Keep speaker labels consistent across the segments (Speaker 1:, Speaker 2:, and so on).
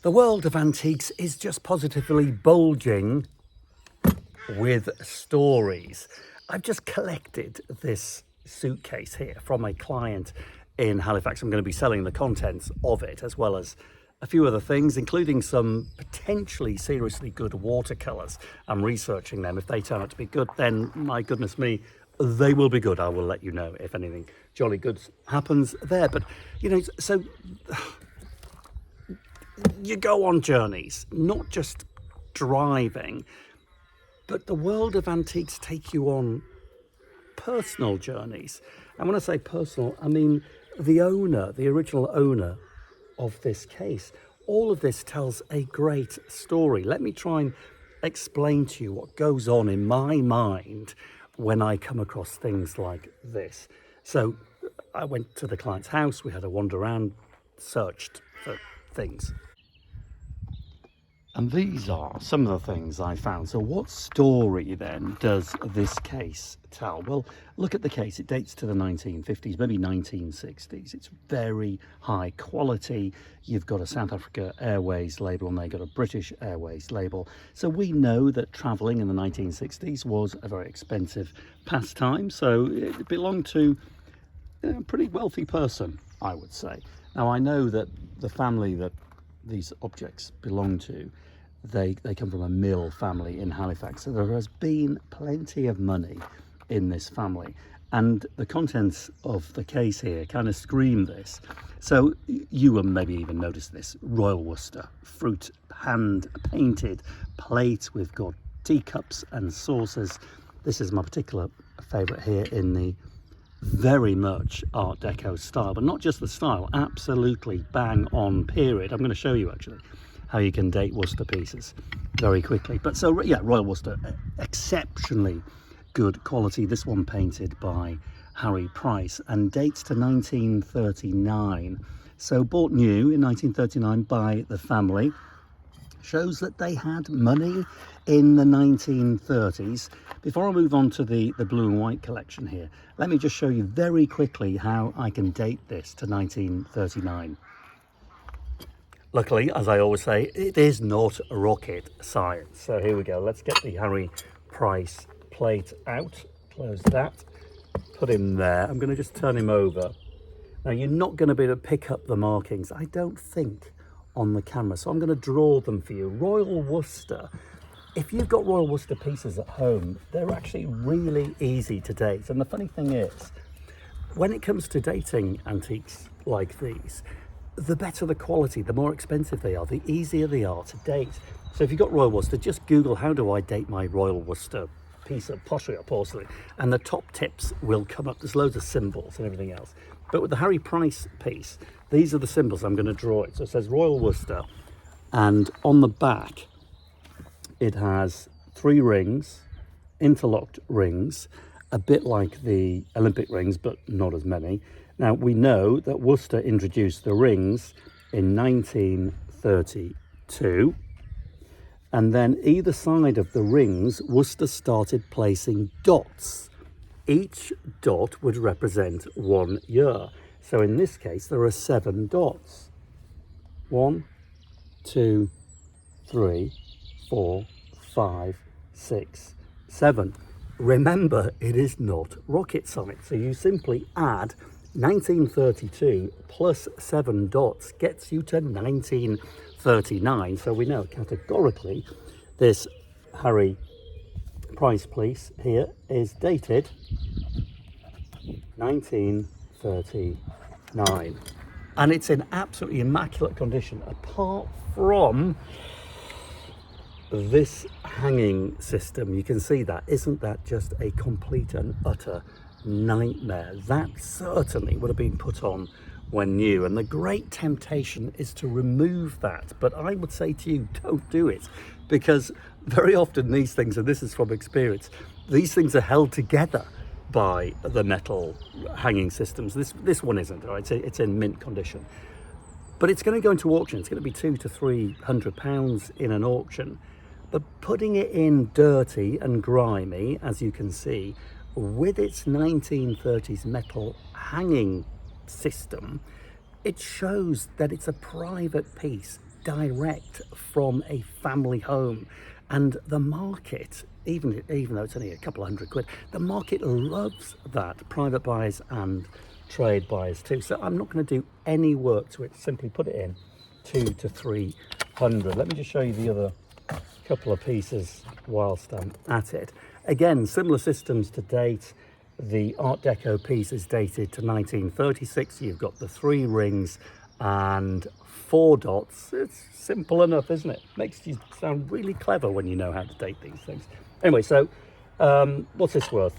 Speaker 1: The world of antiques is just positively bulging with stories. I've just collected this suitcase here from a client in Halifax. I'm going to be selling the contents of it, as well as a few other things, including some potentially seriously good watercolours. I'm researching them. If they turn out to be good, then my goodness me, they will be good. I will let you know if anything jolly good happens there. But, you know, so you go on journeys, not just driving, but the world of antiques take you on personal journeys. And when I say personal, I mean the original owner of this case. All of this tells a great story. Let me try and explain to you what goes on in my mind when I come across things like this. So I went to the client's house, we had a wander around, searched for things. And these are some of the things I found. So what story then does this case tell? Well, look at the case. It dates to the 1950s, maybe 1960s. It's very high quality. You've got a South Africa Airways label and they got a British Airways label. So we know that travelling in the 1960s was a very expensive pastime. So it belonged to a pretty wealthy person, I would say. Now, I know that the family that these objects belong to, they come from a mill family in Halifax, so there has been plenty of money in this family, and the contents of the case here kind of scream this. So you will maybe even notice this: Royal Worcester fruit hand painted plate. We've got teacups and saucers. This is my particular favorite here in the very much Art Deco style, but not just the style, absolutely bang on period. I'm going to show you actually how you can date Worcester pieces very quickly. But so yeah, Royal Worcester, exceptionally good quality. This one painted by Harry Price and dates to 1939. So bought new in 1939 by the family. Shows that they had money in the 1930s. Before I move on to the blue and white collection here, let me just show you very quickly how I can date this to 1939. Luckily, as I always say, it is not rocket science. So here we go. Let's get the Harry Price plate out. Close that. Put him there. I'm going to just turn him over. Now, you're not going to be able to pick up the markings, I don't think, on the camera. So I'm going to draw them for you. Royal Worcester. If you've got Royal Worcester pieces at home, they're actually really easy to date. And the funny thing is, when it comes to dating antiques like these, the better the quality, the more expensive they are, the easier they are to date. So if you've got Royal Worcester, just Google, how do I date my Royal Worcester piece of pottery or porcelain? And the top tips will come up. There's loads of symbols and everything else. But with the Harry Price piece, these are the symbols. I'm going to draw it. So it says Royal Worcester, and on the back, it has 3 rings, interlocked rings, a bit like the Olympic rings, but not as many. Now, we know that Worcester introduced the rings in 1932, and then either side of the rings, Worcester started placing dots. Each dot would represent 1 year. So in this case, there are 7 dots. 1, 2, 3, 4, 5, 6, 7. Remember, it is not rocket science. So you simply add 1932 plus 7 dots gets you to 1939. So we know categorically this Harry Price piece here is dated 1939. And it's in absolutely immaculate condition, apart from this hanging system. You can see that. Isn't that just a complete and utter nightmare? That certainly would have been put on when new, and the great temptation is to remove that. But I would say to you, don't do it, because very often these things, and this is from experience, these things are held together by the metal hanging systems. This one isn't, right? It's in mint condition, but it's going to go into auction. It's going to be £200 to £300 in an auction. But putting it in dirty and grimy, as you can see, with its 1930s metal hanging system, it shows that it's a private piece direct from a family home. And the market, even though it's only a couple of £100, the market loves that, private buyers and trade buyers too. So I'm not going to do any work to it, simply put it in 200 to 300. Let me just show you the other couple of pieces whilst I'm at it. Again, similar systems to date. The Art Deco piece is dated to 1936. You've got the 3 rings and 4 dots. It's simple enough, isn't it? Makes you sound really clever when you know how to date these things. Anyway, so what's this worth?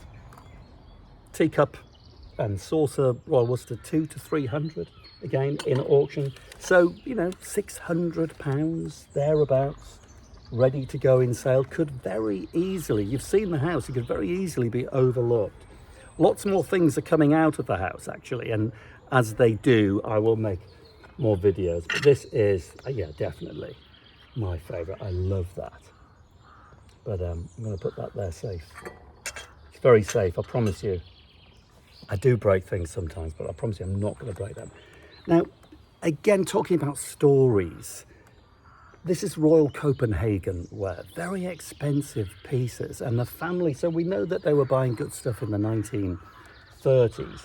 Speaker 1: Teacup and saucer, Royal Worcester, 200 to 300, again in auction. So, you know, £600 thereabouts, ready to go in sale. Could very easily, you've seen the house, it could very easily be overlooked. Lots more things are coming out of the house actually, and as they do, I will make more videos. But this is, yeah, definitely my favourite. I love that. But I'm going to put that there safe. It's very safe, I promise you. I do break things sometimes, but I promise you I'm not going to break them. Now, again, talking about stories, this is Royal Copenhagen ware, very expensive pieces. And the family, so we know that they were buying good stuff in the 1930s.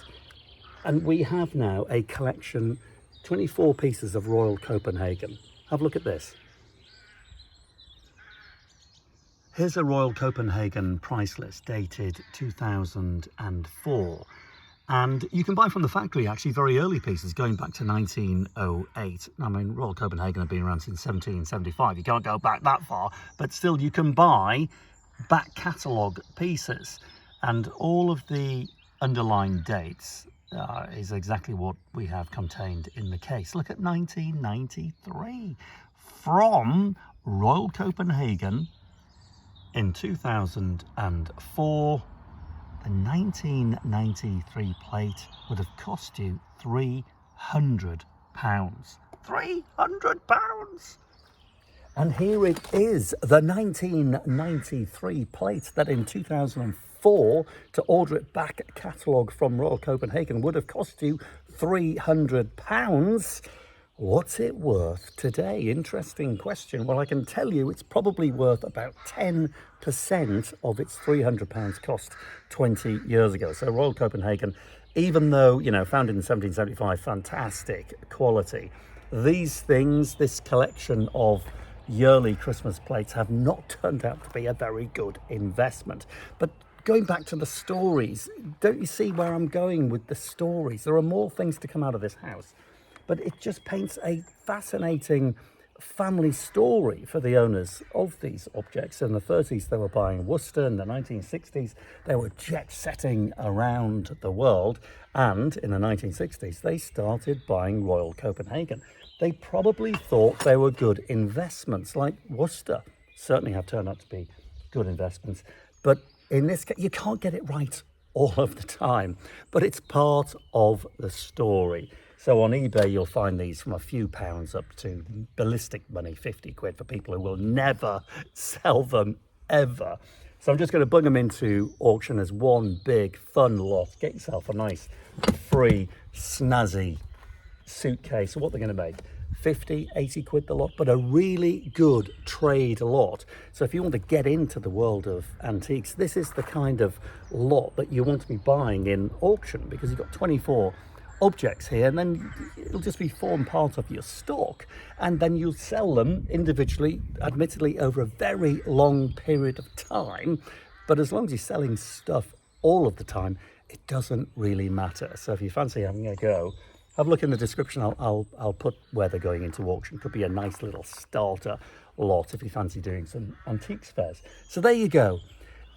Speaker 1: And we have now a collection, 24 pieces of Royal Copenhagen. Have a look at this. Here's a Royal Copenhagen price list dated 2004. And you can buy from the factory actually very early pieces going back to 1908. I mean, Royal Copenhagen have been around since 1775. You can't go back that far, but still you can buy back catalogue pieces. And all of the underlying dates is exactly what we have contained in the case. Look at 1993 from Royal Copenhagen in 2004. The 1993 plate would have cost you £300. £300! And here it is, the 1993 plate that in 2004, to order it back catalogue from Royal Copenhagen, would have cost you £300. What's it worth today? Interesting question. Well, I can tell you it's probably worth about 10% of its £300 cost 20 years ago. So Royal Copenhagen, even though, you know, founded in 1775, fantastic quality. These things, this collection of yearly Christmas plates have not turned out to be a very good investment. But going back to the stories, don't you see where I'm going with the stories? There are more things to come out of this house. But it just paints a fascinating family story for the owners of these objects. In the 30s, they were buying Worcester. In the 1960s, they were jet-setting around the world. And in the 1960s, they started buying Royal Copenhagen. They probably thought they were good investments, like Worcester certainly have turned out to be good investments. But in this case, you can't get it right all of the time. But it's part of the story. So on eBay, you'll find these from a few pounds up to ballistic money, 50 quid, for people who will never sell them ever. So I'm just going to bung them into auction as one big fun lot. Get yourself a nice free snazzy suitcase. What they're going to make, 50, 80 quid the lot, but a really good trade lot. So if you want to get into the world of antiques, this is the kind of lot that you want to be buying in auction, because you've got 24 objects here, and then it'll just be form part of your stock, and then you'll sell them individually, admittedly over a very long period of time. But as long as you're selling stuff all of the time, it doesn't really matter. So if you fancy having a go, have a look in the description. I'll put where they're going into auction. Could be a nice little starter lot if you fancy doing some antiques fairs. So there you go.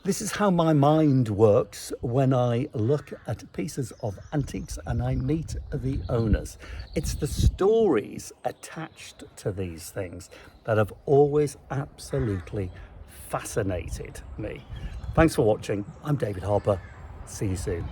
Speaker 1: This is how my mind works when I look at pieces of antiques and I meet the owners. It's the stories attached to these things that have always absolutely fascinated me. Thanks for watching. I'm David Harper. See you soon.